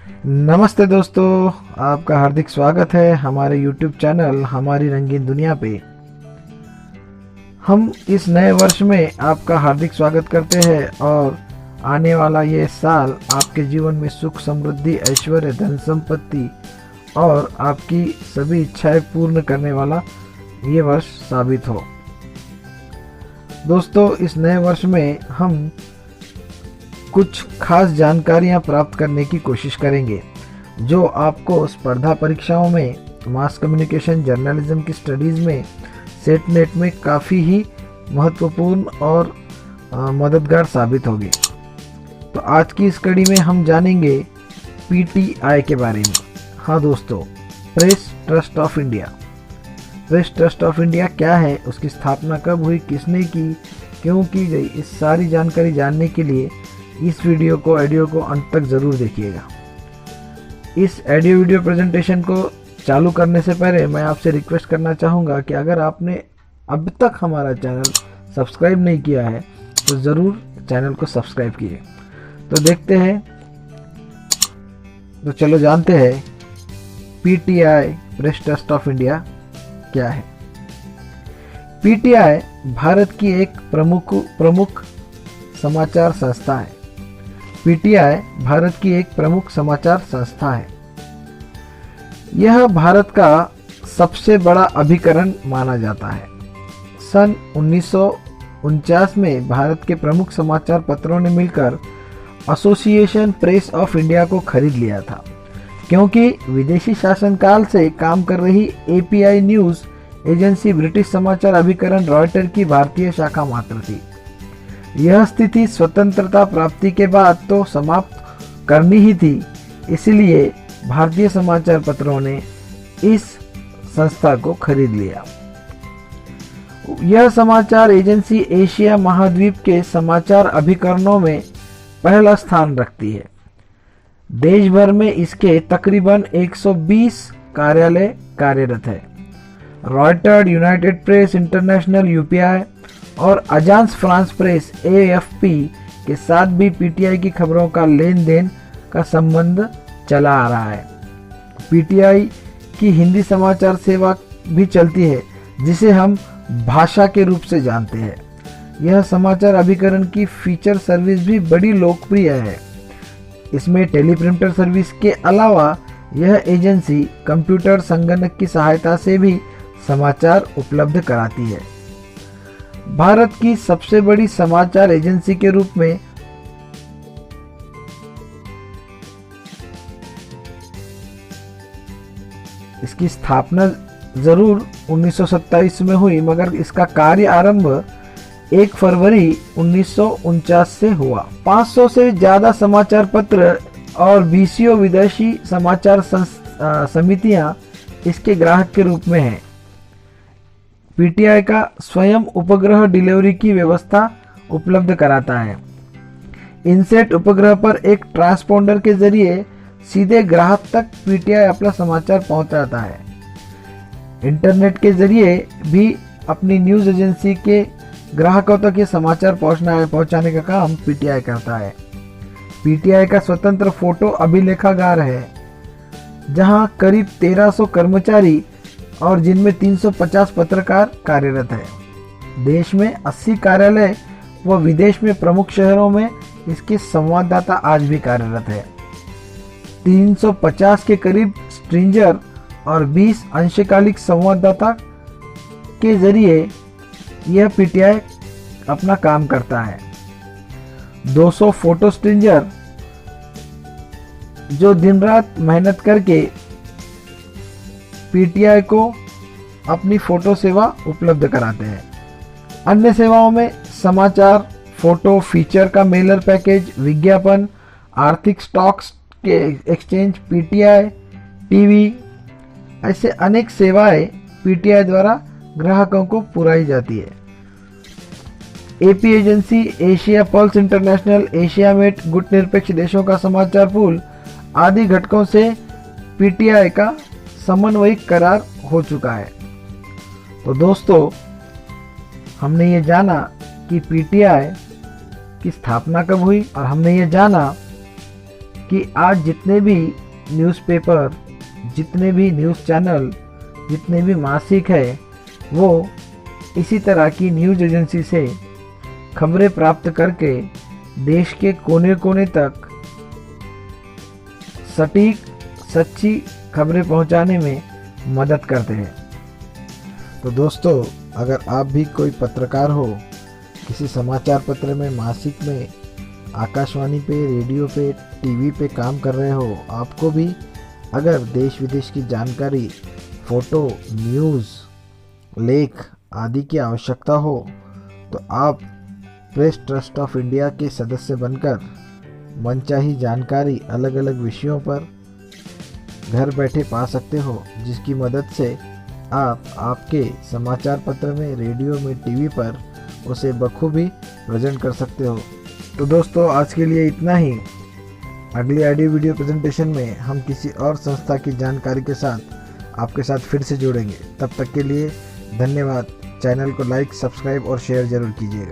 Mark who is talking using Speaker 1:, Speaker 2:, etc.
Speaker 1: नमस्ते दोस्तों, आपका हार्दिक स्वागत है हमारे YouTube चैनल हमारी रंगीन दुनिया पे। हम इस नए वर्ष में आपका हार्दिक स्वागत करते हैं और आने वाला ये साल आपके जीवन में सुख, समृद्धि, ऐश्वर्य, धन संपत्ति और आपकी सभी इच्छाएं पूर्ण करने वाला ये वर्ष साबित हो। दोस्तों, इस नए वर्ष में हम कुछ खास जानकारियां प्राप्त करने की कोशिश करेंगे जो आपको स्पर्धा परीक्षाओं में, मास कम्युनिकेशन, जर्नलिज्म की स्टडीज़ में, सेट नेट में काफ़ी ही महत्वपूर्ण और मददगार साबित होगी। तो आज की इस कड़ी में हम जानेंगे पीटीआई के बारे में। हाँ दोस्तों, press trust of India. Press trust of India क्या है, उसकी स्थापना कब हुई, किसने की, क्यों की गई, इस सारी जानकारी जानने के लिए इस ऑडियो को अंत तक ज़रूर देखिएगा। इस वीडियो प्रेजेंटेशन को चालू करने से पहले मैं आपसे रिक्वेस्ट करना चाहूँगा कि अगर आपने अब तक हमारा चैनल सब्सक्राइब नहीं किया है तो ज़रूर चैनल को सब्सक्राइब कीजिए। तो देखते हैं, तो चलो जानते हैं PTI press trust of India क्या है। पीटीआई भारत की एक प्रमुख समाचार संस्था है। पीटीआई भारत की एक प्रमुख समाचार संस्था है। यह भारत का सबसे बड़ा अभिकरण माना जाता है। सन 1949 में भारत के प्रमुख समाचार पत्रों ने मिलकर एसोसिएशन प्रेस ऑफ इंडिया को खरीद लिया था, क्योंकि विदेशी शासनकाल से काम कर रही एपीआई न्यूज़ एजेंसी ब्रिटिश समाचार अभिकरण रॉयटर की भारतीय शाखा मात्र थी। यह स्थिति स्वतंत्रता प्राप्ति के बाद तो समाप्त करनी ही थी, इसलिए भारतीय समाचार पत्रों ने इस संस्था को खरीद लिया। यह समाचार एजेंसी एशिया महाद्वीप के समाचार अभिकरणों में पहला स्थान रखती है। देश भर में इसके तकरीबन 120 कार्यालय कार्यरत है। Reuter, United press international UPI और अजांस फ्रांस प्रेस एएफपी के साथ भी पीटीआई की खबरों का लेन देन का संबंध चला आ रहा है। पीटीआई की हिंदी समाचार सेवा भी चलती है, जिसे हम भाषा के रूप से जानते हैं। यह समाचार अभिकरण की फीचर सर्विस भी बड़ी लोकप्रिय है। इसमें टेलीप्रिंटर सर्विस के अलावा यह एजेंसी कंप्यूटर संगणक की सहायता से भी समाचार उपलब्ध कराती है। भारत की सबसे बड़ी समाचार एजेंसी के रूप में इसकी स्थापना जरूर 1927 में हुई, मगर इसका कार्य आरंभ 1 फरवरी 1949 से हुआ। 500 से ज्यादा समाचार पत्र और 20 विदेशी समाचार समितियां इसके ग्राहक के रूप में हैं। पीटीआई का स्वयं उपग्रह डिलीवरी की व्यवस्था उपलब्ध कराता है। इनसेट उपग्रह पर एक ट्रांसपोंडर के जरिए सीधे ग्राहक तक पीटीआई अपना समाचार पहुंचाता है। इंटरनेट के जरिए भी अपनी न्यूज एजेंसी के ग्राहकों तक ये समाचार पहुंचाने का काम पीटीआई करता है। पीटीआई का स्वतंत्र फोटो अभिलेखागार है, जहां करीब 1300 कर्मचारी और जिनमें 350 पत्रकार कार्यरत हैं। देश में 80 कार्यालय व विदेश में प्रमुख शहरों में इसके संवाददाता आज भी कार्यरत है। 350 के करीब स्ट्रिंजर और 20 अंशकालिक संवाददाता के जरिए यह पीटीआई अपना काम करता है। 200 फोटो स्ट्रिंजर जो दिन रात मेहनत करके पीटीआई को अपनी फोटो सेवा उपलब्ध कराते हैं। अन्य सेवाओं में समाचार, फोटो, फीचर का मेलर पैकेज, विज्ञापन, आर्थिक स्टॉक्स के एक्सचेंज, पीटीआई टीवी, ऐसे अनेक सेवाएं पीटीआई द्वारा ग्राहकों को पुराई जाती है। AP agency, Asia pulse international, एशियामेट, गुट निरपेक्ष देशों का समाचार पूल आदि घटकों से पीटीआई का समन्वयिक करार हो चुका है। तो दोस्तों, हमने ये जाना कि पीटीआई की स्थापना कब हुई और हमने ये जाना कि आज जितने भी न्यूज़पेपर, जितने भी न्यूज़ चैनल, जितने भी मासिक है, वो इसी तरह की न्यूज़ एजेंसी से खबरें प्राप्त करके देश के कोने कोने तक सटीक, सच्ची खबरें पहुंचाने में मदद करते हैं। तो दोस्तों, अगर आप भी कोई पत्रकार हो, किसी समाचार पत्र में, मासिक में, आकाशवाणी पे, रेडियो पे, टीवी पे काम कर रहे हो, आपको भी अगर देश विदेश की जानकारी, फोटो, न्यूज़, लेख आदि की आवश्यकता हो तो आप प्रेस ट्रस्ट ऑफ इंडिया के सदस्य बनकर मनचाही जानकारी अलग अलग विषयों पर घर बैठे पा सकते हो, जिसकी मदद से आप आपके समाचार पत्र में, रेडियो में, टीवी पर उसे बखूबी प्रेजेंट कर सकते हो। तो दोस्तों, आज के लिए इतना ही। अगली ऑडियो वीडियो प्रेजेंटेशन में हम किसी और संस्था की जानकारी के साथ आपके साथ फिर से जुड़ेंगे। तब तक के लिए धन्यवाद। चैनल को लाइक, सब्सक्राइब और शेयर जरूर कीजिएगा।